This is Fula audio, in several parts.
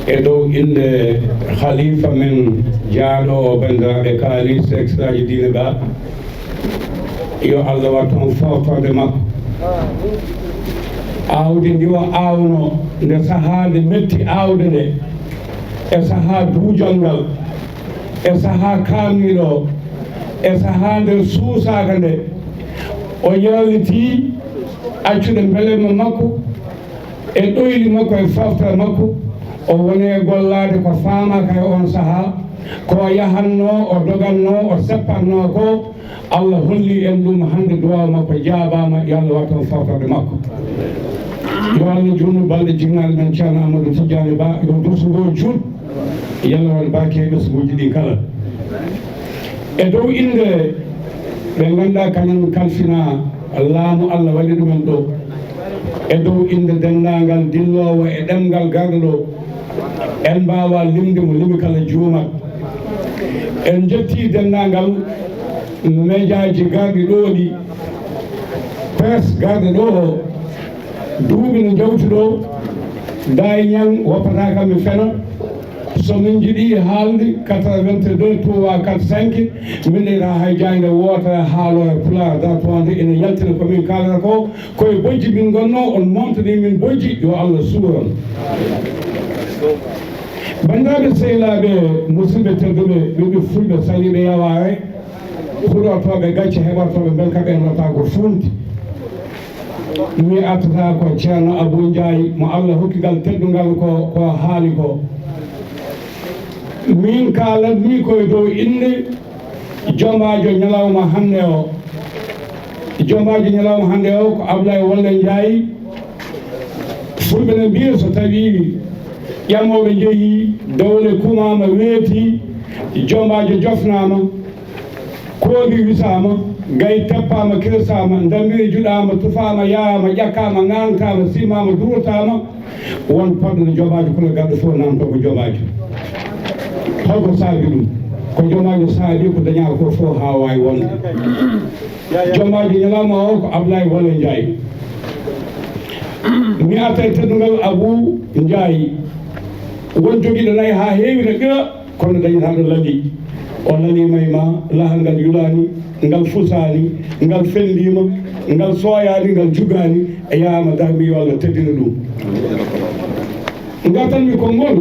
e dow inde khalifa men jaaɗo o bandiraɓe kaali sexaji diine ga yo Allah wattu on fawtode makko awdi ndi o awno nde sahaa nde metti awde nde e sahaa duujal ngal e sahaa kaamniɗo e sahaa nder suusaka nde o yalliti accude mbelema makko e ɗoyli makko e faftere makko o woni e gollade ko faamaka e on sahaa ko yahanno o doganno o seppatno ko Allah holli en ɗum hande duwaw makko jaabama yo Allah watton fawtorde makko yo Allah junnu balɗe jinnaɗe men ceerno Amadou Tidiane Ba yo dursugo juut yalla won baake ɓesguji ɗi kala e dow inde ɓe ganduɗa kañum kalfina laamu Allah waɗi ɗumen ɗo e dow inde dendagal dillowo e ɗemgal garɗo ɗo en mbawa limde mo limi kala juumat en jetti dendagal médiaji garɗi ɗo ɗi presse garɗe ɗo o duuɓi no jawti ɗo dayi ñang woppata kam mi fena somin jiiɗi haalde 82 3 4 5 minɗeɗa hay jangde woota haalo e pulaar da toonde ene yaltina komin kalata ko koye bojji min gonno on momtani min bojji yo Allah suuron bandiraɓe sehilaɓe musidɓe tedduɓe ɓiɓɓe fulɓe saliɓe yaware huɗotoɓe gacce heɓatoɓe belkaɓe en rota ko funti mi attata ko ceerno Abuu Ndiaye mo Allah hokkigal teddungal ko haali ko min kalatmi koye dow inde jomajo ñalawma hande o jomajo ñalawma hande o ko Abdoulaye Wolle Ndiaye fulɓe ne mbiya so tawi ƴamoɓe jeeyi dowle kumama weeti jomajo jofnama kooɗi wisama gay teppama kirsama dambiri juɗama tufama yahama ƴakkama gantama simama durtama won poɗɗo jomajo kono garɗo fof namto ko jomajo holko saabi ɗum ko jomajo saabi ko daña ko fof ha wawi wonde jomajo ñalawma o ko Abdoulaye Wolle Ndiaye mi atta teddungal Abuu Ndiaye won joguiɗo nayyi ha heewi no ɓira kono dañataɗo laaɓi o nanimayma lahal ngal yulani ngal fusani ngal fendima ngal soyani ngal jugani e yahama darmi yo Allah teddina ɗum gartanmi ko ngol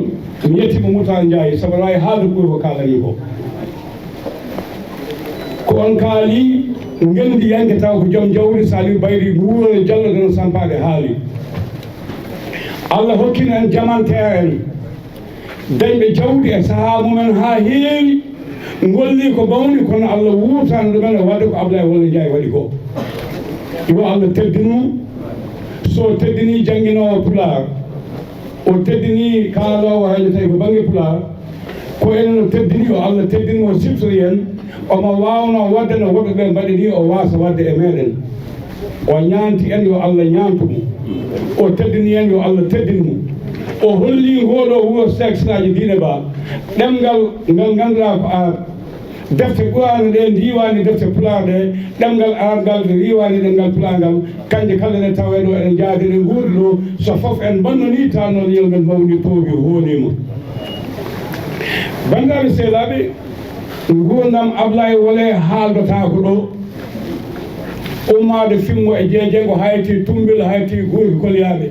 mi yettima Mouta Ndiaye sabu wawi haalde ɓuuri ko kalani ko on kaali ngendi yanke taw ko joom jawdi sali bayri wuuro jallodo no sampade haali Allah hokkino en jamantere en dañɓe jawdi e saaha mumen ha heewi golli ko bawni kono Allah wuurtano ɗumen e wadde ko Abdoulaye Wolle Ndiaye waɗi ko yo Allah teddinmo so teddini jangguinowo pulaar o teddini kaalowo hayno tawi ko banggue pulaar ko enen no teddini o Allah teddinmo siftori en omo wawno wadde no woɓɓe ɓe mbaɗi ni o wasa wadde e meɗen o ñaanti en yo Allah ñaantumo o teddini en yo Allah teddinmo o holli ngoɗo wuuro sexaji diine ba ɗemgal ngal ganduɗa ko a defte ɓurani ɗe diwani defte pulaar ɗe ɗemgal arabgal ɗe riwani ɗemgal pulaar ngal kanje kala ɗe tawe ɗo eɗen jaadi ɗe guuri ɗo so fof en bannoni tannoɗo yel men mawni toobi honima bandiraɓe sehilaɓe gurdam Abdoulaye Wolle haaldotako ɗo ummade fimmo e jeejengo hayti tumbil hayti guuri kolyaɓe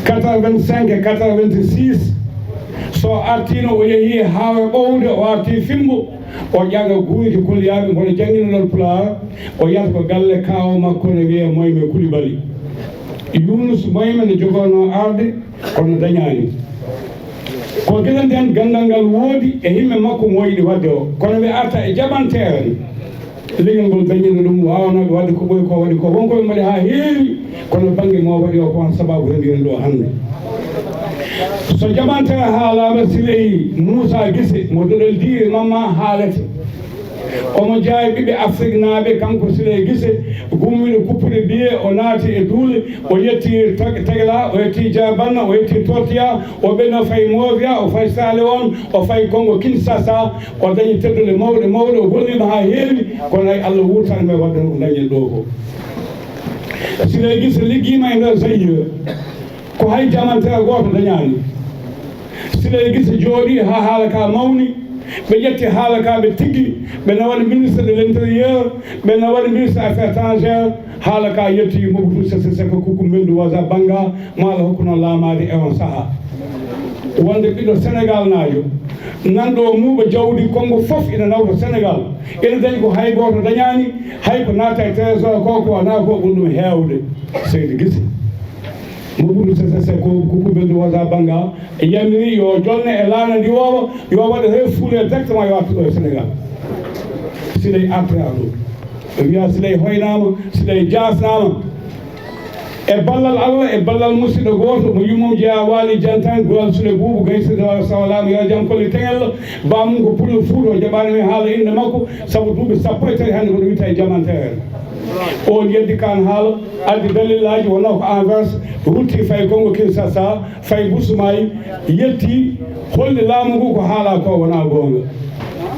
85 e 86 so artino o yeehi hawe ɓowde o arti fimbo o ƴaga guuri kolyaɓe mboɗo jangguinoɗon pulaar o yata ko galle KAAW makko ne wiye Moyme Coulibaly Yunus Moyme ne jogono arde kono dañani ko gueɗen nden gandal ngal woodi e yimɓe makko mo yiɗi wadde o kono ɓe arta e jaɓantere leñol ngol dañino ɗum wawnoɓe wadde ko ɓoyi ko waɗi ko wonkoɓe mbaɗi ha heewi kono banggue mo waɗi o ko on sababu rendiren ɗo hande so jaɓantere haalama sileyi Moussa Guissé mo doɗel diiri mamma haalete omo jaawi ɓiɓɓe Afrique naaɓe kanko Sileye Guissé gummiɗo kuppude biye o naati e duule o yetti Tegla o yetti Jabanna o yetti Tortiya o ɓenno fayi Movia o fayi Sale on o fayi Congo Kinshasa o dañi teddude mawɗe mawɗe o gollima ha heewi kono ay Allah wurtanme wadde no dañen ɗo ko Sileye Guissé liggima e nder Zaïre ko hay jamantere goto dañani sila gisa jooɗi ha haala ka mawni ɓe ƴetti haala ka ɓe tiggi ɓe nawani ministre de l' intérieur ɓe nawani ministre affaires étrangères haala ka yetti Mobutu Sese Seko Kuku Mendu Waza Banga ma ala hokkuno laamade e on saaha wonde ɓiɗɗo Sénégal naajo nanɗo muuɓa jawdi Congo fof ina nawta Sénégal ene dañi ko hay goto dañani hay ko naata e trésor ko ko wona ko ɓuri ɗum heewde seydi gisi Mobutu Sese Seko Kuku Mendu Waza Banga yamiri yo jonne e laana ndi wowa yo waɗa refuule exactement yo artuɗo e Sénégal siɗay artira ɗo wiya siɗay hoynama siɗay jasnama e ballal Allah e ballal musidɗo goto mo yummum jeeya waali jantan gowal sule buubu gayside sawalama yo jam kolle teŋel bamum ko pulo fuuto o jaɓani min haala inde makko saabu duuɓi sappo e tati hannde koɗo wiyta e jamantere on yeddi kan haala addi dalillaji wonno ko envers rutti fay Congo Kinshasa fay Busumayi yetti holli laamu ngu ko haala ko wona gonga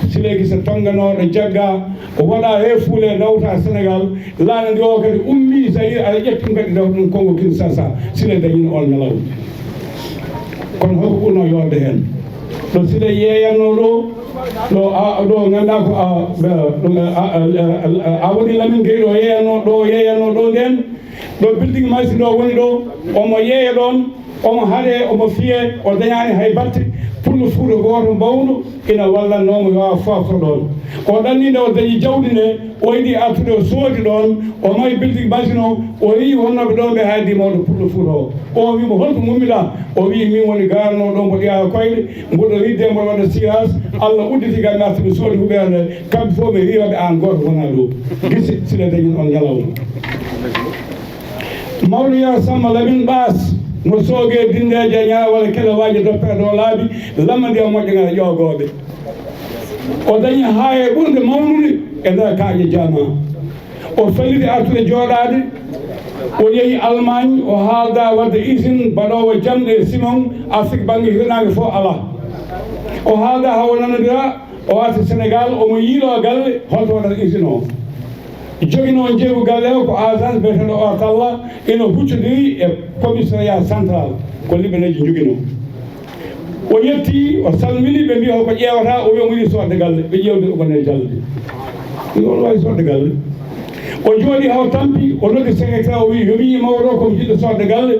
silegi so tonganoɗo jagga o waɗa refuule nawta Sénégal laana ndi o kadi ummi so yi aɗa ƴettum kadi daw ɗum Congo Kinshasa sile dañino on ñalawma kono holko ɓurno yorde hen ɗo sile yeeyanno ɗo ganduɗa ko a woni Lamine Gueye ɗo yeeyanno ɗo nden ɗo building machine o woni ɗo omo yeeya ɗon omo haɗe omo fiye o dañani hay batte pullo fuuɗo goto mbawɗo ina wallatnomo yo fofto ɗon o ɗannide o dañi jawdi nde o yiɗi artude o soodi ɗon o mayi building machine o wi wonnoɓe ɗon ɓe haydimoɗo pullo fuuɗo o wimo holto mummiɗa o wi min woni garano ɗo mboɗo yaa koyɗe mboɗo ridde mboɗo waɗa sirage Allah udditi gam mi artude soodi huɓerde kamɓe fof ɓe riwaɓe an goto wona ɗo gisi sile dañin on ñalawma mawɗo yo Samba Lamine Baas mo sooge dindeje ñaa walla kelewaji doppere ɗo laabi lamma ndi o moƴƴogana ƴoogoɓe o dañi ha e ɓurde mawnude e nder kaaƴe jama o falliti artude jooɗade o yeehi Allemagne o haalda wadde usine mbaɗowo jamɗe e Simon Afrique banggue hirnage fof ala o haalda hawo nanodira o warta Sénégal omo yiilo galle holto waɗata usine o joguino jeewu galle o ko agence biyeteɗo Ortalla ina huccodiri e commissariat central ko liɓaneji joguino o yetti o salmini ɓe mbi ko ƴewata o wi omo yiɗi sodde galle ɓe ƴewde ɗumone jalde ɗum wawi sodde galle o jooɗi haw tampi o noddi secrétaire o wi yomi mawɗo komi jiɗɗo sodde galle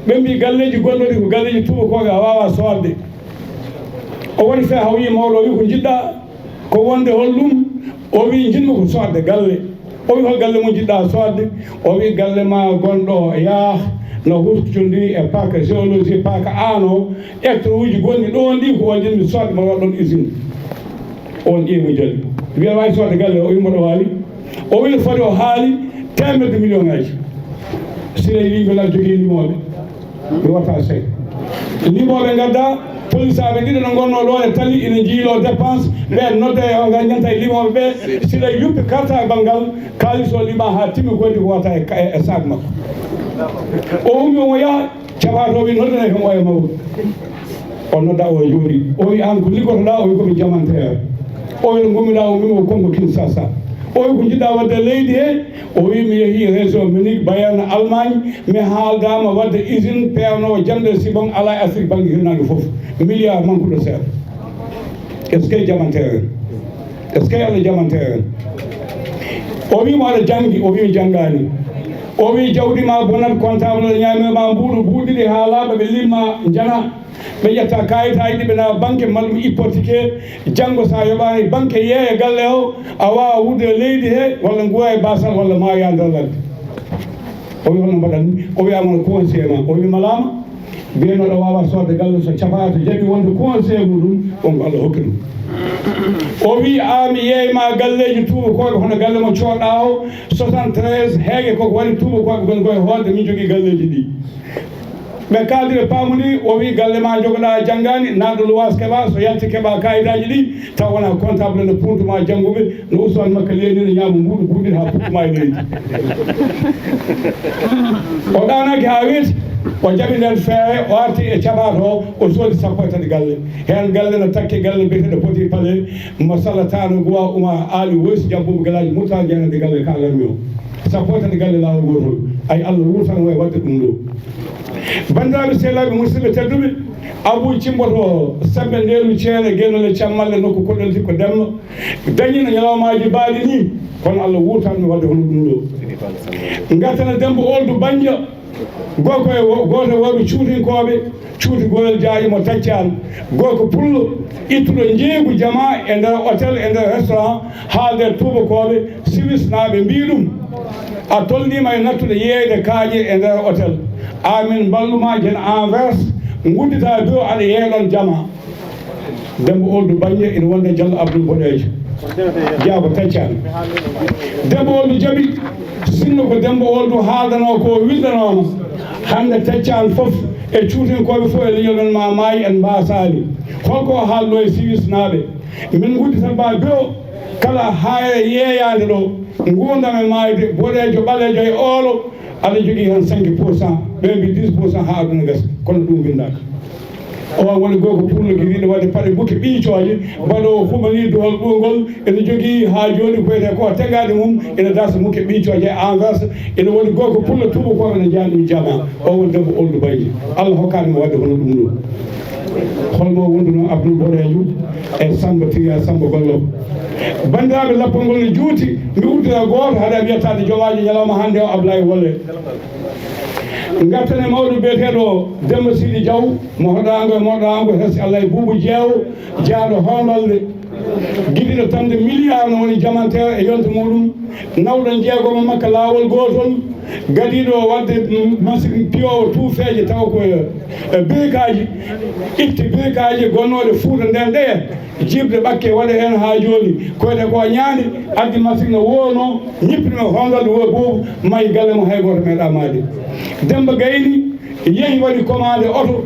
ɓe mbi galleji gonɗoɗi ko galleji tubakoɓe a wawa sodde o waɗi fe haw yi mawɗo o wi ko jiɗɗa ko wonde hollum o wi jinmi ko sodde galle o wi hol galle mo jiɗɗa sodde o wi galle ma gonɗo yaah no huccondiri e paka géologie paka ano hectare uji gonɗi ɗon ɗi ko jinmi sodde ma waɗ ɗon usine on ƴeewi jali wiya wawi sodde galle o wi mboɗo wawi o wi foti o haali temedde million ngaji sila yimɓelal jogui limoɓe mi watta sey limoɓe gadda police aɓe ɗiɗo no gonno ɗo e tali ina jiilo dépense ɓe nodde o ganta e limoɓe ɓe sila yuɓɓi carte banggal kalis o lima ha timmi gondi ko wata e sac makko o ummi omo yaha caɓato wi noddane kam o e mawɗo o nodda o jooɗi o wi an ko liggotoɗa o wi komi jamantere o wi no gummiɗa o wimi o Congo Kinshasa o wi ko jiɗɗa wadde leydi he o wi mi yeehi région Munich Bayern Allemagne mi haaldama wadde usine pewnowo jamde Sibon ala e Afrique banggue hirnage foof milliard manqueɗo seeɗa est ce que jamantere en est ce que Allah jamantere en o wimo aɗa janggi o wi janggani o wi jawdi ma bonat comptable ɗo ñamema mbuɗo buuɗiɗi ha laaɓa ɓe limma jana ɓe ƴetta kayitaji ɗi ɓe nawa banque mallum hypothiqué janggo sa yoɓani banque yeeya galle o a wawa wuurde leydi he walla nguwa e basal walla maya nder ladde o wi holno mbaɗanni o wiyama no conseiller ma o wi malama mbiyanoɗo wawa sodde galle so capato jaɓi wonde conseiller muɗum on ko Allah hokki ɗum o wi ami yeeyma galleji tubakoɓe hono galle mo coɗɗa o 73 heege koko waɗi tubakoɓe gon koye hoolde min jogui galleji ɗi ɓe kaldire pamodi o wi galle ma jogoɗa janggani naɗo luwas keɓa so yalti keɓa kayitaji ɗi taw wona comptable ne puntuma jangguɓe no uswan makka leydi ne ñama mbuɗo buɗɗiɗi ha puɗɗuma e leydi o ɗanaki ha weeti o jaɓi nden feere o arti e caɓato o soodi sappo e tati galle hen galle no takki galle mbiyeteɗo poti palais mo sallatano gowa uma aali woysi jambuɓe galaji murtani jenande galle kalanmi o sappo e tati galle lawol gotol ay Allah wurtan way wadde ɗum ɗo bandiraɓe sehlaɓe musidɓe tedduɓe Abuu cimboto sabbe ndelu ceene genole cammalle nokku koɗelti ko demno dañino ñalawmaji baali ni kono Allah wurtanmi wadde hono ɗum ɗo gattana dembo oldu banja goto woɓe cuutinkoɓe cuuti goyel jaayimo taccani goko pullo ittuɗo jeegu jama e nder hôtel e nder restaurant ha nder tubakoɓe siwis naɓe mbi ɗum a tolnima e nattude yeeyde kaaƴe e nder hôtel amin balluma jen envers guddita dow aɗa yeeɗon jama dembo oldu banje ene wonde Diallo Abdoul boɗejo jaabo taccani dembo oldu jaaɓi sinno ko dembo oldu haaldano ko wildanoma hande taccani foof e cuutinkoɓe fof e leñol men ma maayi en mbasali holko haalɗo e siwis naaɓe min guddita ba dow kala hayre yeeyade ɗo gurdam e maayde boɗejo ɓalejo e oolo aɗa jogui hen 5% ɓe mbi 10% ha aduna gasa kono ɗum windaka o woni goko pullo guiriɗo wadde paɗe bukke ɓiicoje mbaɗo humani dowol ɓuugol ene jogui ha joni koyete ko tegade mum ene darsa mukke ɓiicoje envers ene woni goko pullo tuba koɓe ne jaa ɗum jama o woni debbo oldu bayji Allah hokkanimo wadde hono ɗum ɗo holmo wonduno Abdoul boɗejo e Samba Tiya Samba Gollo bandiraɓe lappol ngol ne juuti mi uddira goto haɗa wiyatade jomaji ñalawma hande o Abdoulaye Wolle gattane mawɗo biyeteɗo Demba Sidy Diaw mo hoɗango e moɗango hesi Allah e Boubou Jeewo jaaɗo honolde giɗiɗo tamde milliard no woni jamantere e yonta muɗum nawɗo jeegomo makka lawol gotol Gardiido wadde machine piyowo tuufeje taw ko birikaji itti birikaji gonnoɗe Fuuta nden ɗeya jibde ɓakke waɗa hen ha joni koyde ko ñaani addi machine no wono ñippinimo hondolde wo Boubou mayi galle mo hay goto meeɗa maade Demba Gayni yeehi waɗi commande oto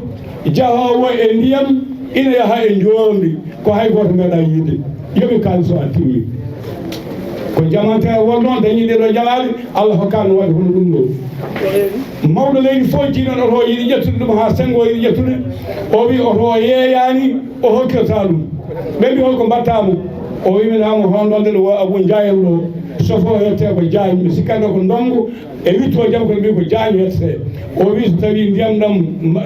jahowo e ndiyam ina yaha e jomdi ko hay goto meeɗa yiide yoɓi kalis o a timmi ko jamantere wonnoon dañi ɗeɗo jalade Allah hokkano waɗi hono ɗum ɗo mawɗo leydi fof jiiɗon oto yiɗi ƴettude ɗum ha Senghor yiɗi ƴettude o wi oto yeeyani o hokkirta ɗum ɓe mbi holko mbattamo o wiminamo hondolde ɗo Abou Ndiayel ɗo chauffeur yette ko Diagne mi sikkano ko ndongo e witto jam ko mbi ko Diagne yettete o wi so tawi ndiyam ɗam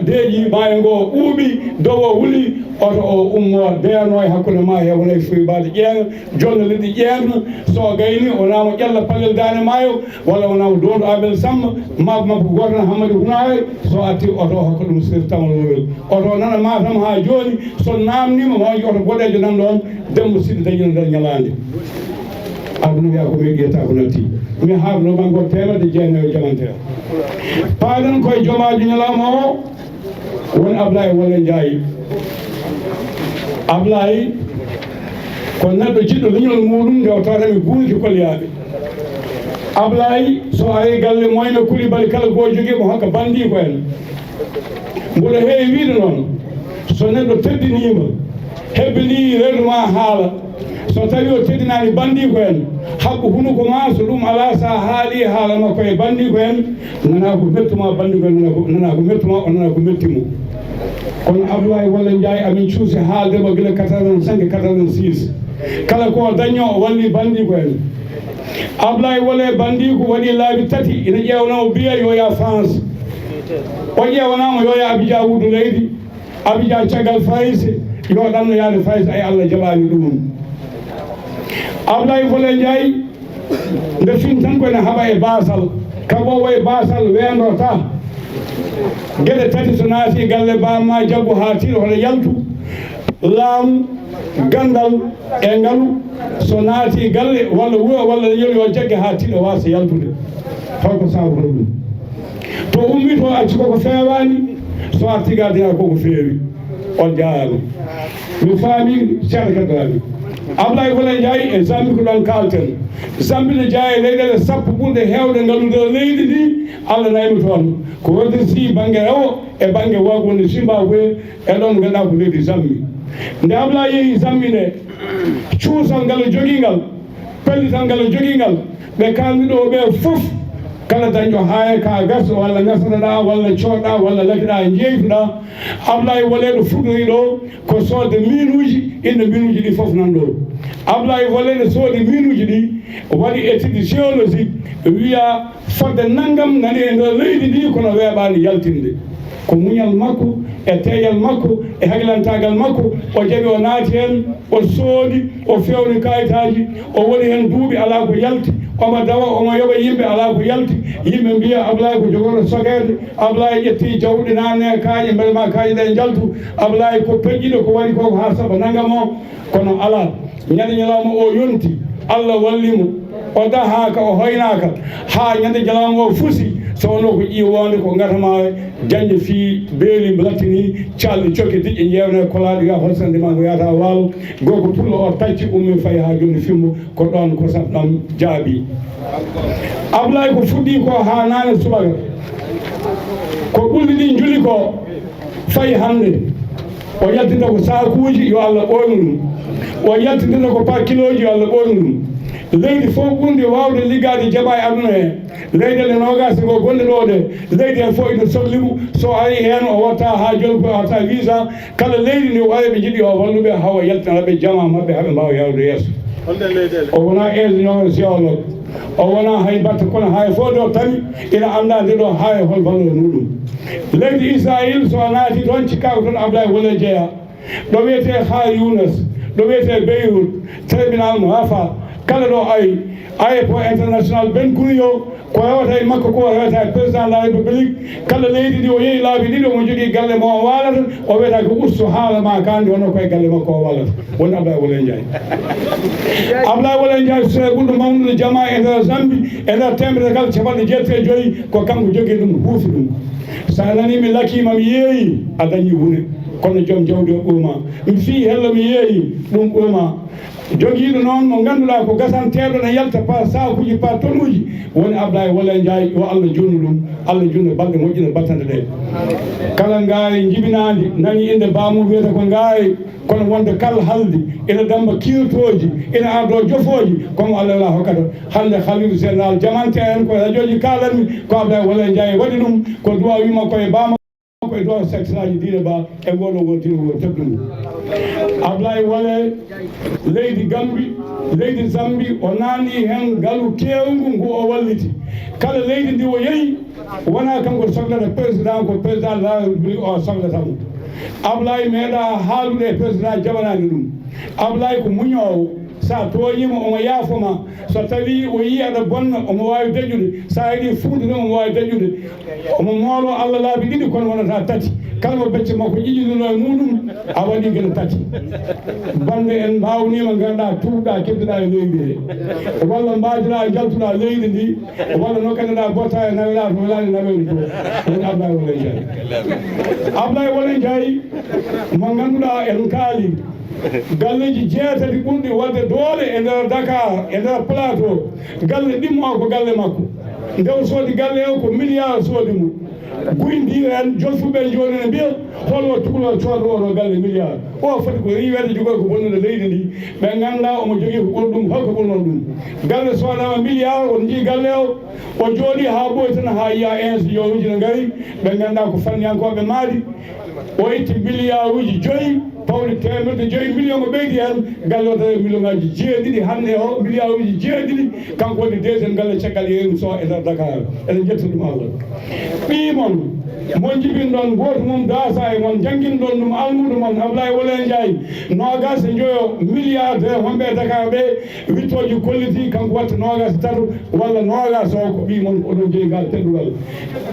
deeƴi maayo ngo ɓuuɓi dowo wuli oto o ummo deeno e hakkude ma hewna e fuybaade ƴeeŋa jonde leɗɗi ƴeerno so gayni o naamo ƴella pallel daane maayo walla o naamo dondu Abel Samba maba mabko goto nan Hammadou Hunaye so atti oto hokka ɗum sir tamlowel oto nana Matam ha joni so namnima ma waji oto boɗejo nan ɗon Demba Sidy dañino nder ñalande aduna wiya ko meɗiyata ko natti mi haarno man ko temedde jeenayo jamantere paaɗen koye jomaji ñalawma o woni Abdoulaye Wolle Ndiaye Abdoulaye ko neɗɗo jiɗɗo leñol muɗum nde o tawatami guuki kolliyaɓe Abdoulaye so ari galle moyno Coulibaly kala go joguimo hokka bandi ko en mboɗo heewi wiide noon so neɗɗo teddinima hebbini reedu ma haala so tawi o teddinani bandi ko en haɓɓu hunuko ma so ɗum ala sa haali haala makko e bandi ko en nana ko mettuma bandi ko en nana ko mettuma o nana ko mettimo kono Abdoulaye Wolle Ndiaye amin cuusi haaldema gila 85 86 kala ko daño o walli bandi ko en Abdoulaye Wolle bandi ko waɗi laabi tati ina ƴeewnamo biya yo ya France o ƴeewnama yo ya Abidjan wuudu leydi Abidjan caggal fayse yo ɗanno yaade fayse ay Allah jaɓani ɗum Abdoulaye Wolle Ndiaye nde fin tan koyne haɓa e basal kaɓowo e basal weendota gueɗe tati so naati galle bamma jaggu ha tiiɗo hono yaltu laamu gandal e ngalu so naati galle walla wuro walla leñol yo jagge ha tiiɗo wasa yaltude holko sabu hono ɗum to ummi to acci koko fewani so arti gardina koko feewi on jaarama mi faami ceerno kaddaami Abdoulaye Wolle Ndiaye e Zambi ko ɗon kalten Zambi ne jeeya leyɗele sappo ɓurɗe hewde ngalude leydi ndi Allah naymi toon ko wondirsi banggue rewo e banggue wonde Zimbabwe e ɗon ganduɗa ko leydi Zambi nde Abdoulaye yeehi Zambi nde cuusal ngal jogui ngal pellital ngal jogui ngal ɓe kalmiɗo ɓe foof kala dañɗo haaya ka gas walla gasnoɗa walla coɗɗa walla lakiɗa jeytuɗa Abdoulaye Wolle ɗo fuɗɗori ɗo ko soodde minuji inde minuji ɗi foof nan ɗo Abdoulaye Wolle ne soodi minuji ɗi waɗi étude géologique wiya fodde naggam nani e nder leydi ndi kono weeɓani yaltinde ko muñal makko e teeyal makko e haglantagal makko o jaɓi o naati hen o soodi o fewni kayitaji o woni hen duuɓi ala ko yalti omo dawa omo yoɓa yimɓe ala ko yalti yimɓe mbiya Abdoulaye ko jogoɗo sokede Abdoulaye ƴetti jawɗi nane kaaƴe beele ma kaaƴe ɗe jaltu Abdoulaye ko peƴƴiɗo ko waɗi koko ha saabu nagam o kono ala ñande ñalawma o yonti Allah wallimo o dahaka o hoynaka ha ñande jalawma o fusi so wono ko ƴiwonde ko gatama jañde fi beeli latini calli cokke diƴƴe jewne kolaɗi ga holsande ma ko yata waalo goko pullo o tacci ummi fayi ha joni fimmo ko ɗon ko sab ɗam jaabi Abdoulaye ko fuɗɗi ko ha nane subaka ko ɓulɗi ɗi juli ko fayi hande o yaltinta ko sakuji yo Allah ɓoynu ɗum o yaltinta ko par kiloji yo Allah ɓoynu ɗum leydi fof ɓurde wawde liggade jaɓa e aduna he leyɗele nogase ko gonɗe ɗo ɗe leydi hen fof ine sohlimu so ari hen o watta ha joni ko watta visa kala leydi ndi o ari ɓe jiiɗi o walluɓe hawa yaltinaɓe jama mabɓe haaɓe mbawa yawde yesso o wona ingénieur géologue o wona hay batta kono hay fof ɗo tami ina anda nde ɗo ha e hol valeur muɗum leydi Israël so naati toon cikkako toon Abdoulaye wole jeeya ɗo wiyete ha Younas ɗo wiyete Beyrouth tribunal mo Rafa kala ɗo aéroport international Ben Gurion ko hewata e makko ko hewata e président de la république kala leydi ndi o yeehi laabi ɗiɗi omo jogui galle mo o waalata o wiyata ko usto haala ma kandi hono koye galle makko o wallata woni Abdoulaye Wole Ndiaye Abdoulaye Wole Ndiaye so ɓurɗo mawnude jama e nder Zambie e nder temedere kala capanɗe jeetati e joyyi ko kanko jogui ɗum huufi ɗum sa nani mi lakkima mi yeeyi a dañi hunde kono joom jawdi o ɓuuma mi fii hello mi yeeyi ɗum ɓuuma jogiiɗo noon mo ngannduɗaa ko gasanteeɗo ne yalta par sakuji par tonnuji woni Abdoulaye Wole Ndiaye yo Allah junnu ɗum Allah junnu balɗe moƴƴine battande ɗe kala ngaari jibinaandi nani inde baamu wiyata ko ngaari kono wonde kala haldi ina damba kirtoji ina ardo jofooji comme Allah wala hokkata hande khalife général jamante en ko radioji kalanmi ko Abdoulaye Wole Ndiaye waɗi ɗum ko duwa wima koye bama koye dow section aji diine ba e ngoɗo ngo tingo tebdugu Abdoulaye Wole leydi Gambi leydi Zambi o naani hen ngalu kewngu ngu o walliti kala leydi ndi o yeehi wona kanko sohlata président ko président de la république o sohlatamo Abdoulaye meeɗa haalude e président jaɓanani ɗum Abdoulaye ko muñowo sa tooñima omo yaafoma so tawi o yi aɗa bonna omo wawi dañude sa yiiɗi funde tan omo wawi dañude omo moolo Allah laabi ɗiɗi kono wonata tati kala mo becce makko ƴiƴinuno e muɗum a waɗi gueɗe tati bande en mbawnima ganduɗa tuuɗa kedduɗa e leydi he walla mbadira jaltuɗa leydi ndi walla no ganduɗa botta e naweɗa to welani nawewni to woni Abdoulaye Wole Ndiaye Abdoulaye Wole Ndiaye mo ganduɗa en kaali galleji jeetati ɓurɗi wadde doole e nder Dakar e nder plateau galle ɗimmo ko galle makko ndew soodi galle o ko milliard soodi mum guyndi en jolfuɓe joni ne mbiya holwo tukulo cooda oɗo galle milliard o foti ko riwede jogoy ko bonnude leydi ndi ɓe ganduɗa omo jogui ko ɓuri ɗum holko ɓurnon ɗum galle soodama milliard on jii galle o jooɗi ha ɓoy tan ha yiya ingénieur uji ne gaari ɓe ganduɗa ko fanniyankoɓe maadi o itti milliard uji joyyi pawde temedde 5 million ko ɓeydi hen galle o tawi million ngaji jeeɗiɗi hande o milliard uji jeeɗiɗi kanko woni deuxiéme galle caggal yeerum so e nder Dakar eɗen jetta ɗum Allah ɓimon mon jibinɗon goto mum daasa e mon jangguinɗon ɗum almudo mon Abdoulaye Wole Ndiaye nogas e joyo milliard wonɓe e Dakar ɓe wittoji kolliti kanko watta nogas tatu walla nogas o ko ɓimon ko oɗon jeeyi ngal teddugal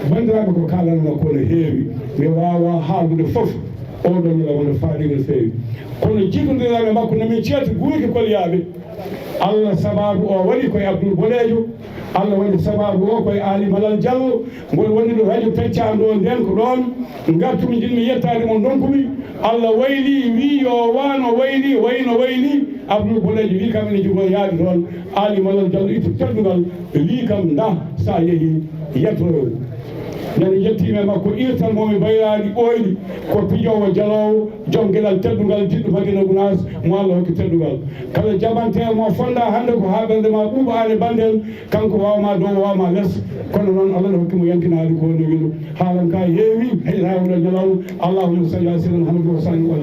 bandiraɓe ko kalanno kono heewi mi wawa haaldude foof oɗo ñila wona faɗi no feewi kono jiɗodiraɓe makko nomin ceeta guyki kolyaɓe Allah sababu o waɗi koye Abdoul Boɗejo Allah waɗi sababu o koye Ali Malal Diallo ngol woni ɗo radio feccade o nden ko ɗon gartumi jinmi yettade mon donkumi Allah wayli wi yo wano wayli wayno wayli Abdoul Boɗejo wi kam ene jogo yaade toon Ali Malal Diallo itti teddugal wi kam nda sa yeehi yettoro nene yettime makko irtan momi bayraɗi ɓoyɗi ko pijowo jalowo joom gueɗal teddugal jiɗɗo Madiina Gunaas mo Allah hokki teddugal kala jaɓante mo fonda hande ko haɓerde ma ɓuuɓa ane banden kanko wawma dow wawma less kono noon Allah ne hokkimo yankinade ko no wiɗo haalan ka heewi heƴata oɗo ñalaw allahumma salli ala sayyidina Muhammad wa sallim wa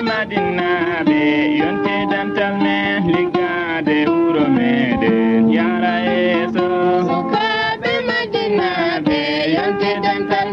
Madiina be yonte Santidenta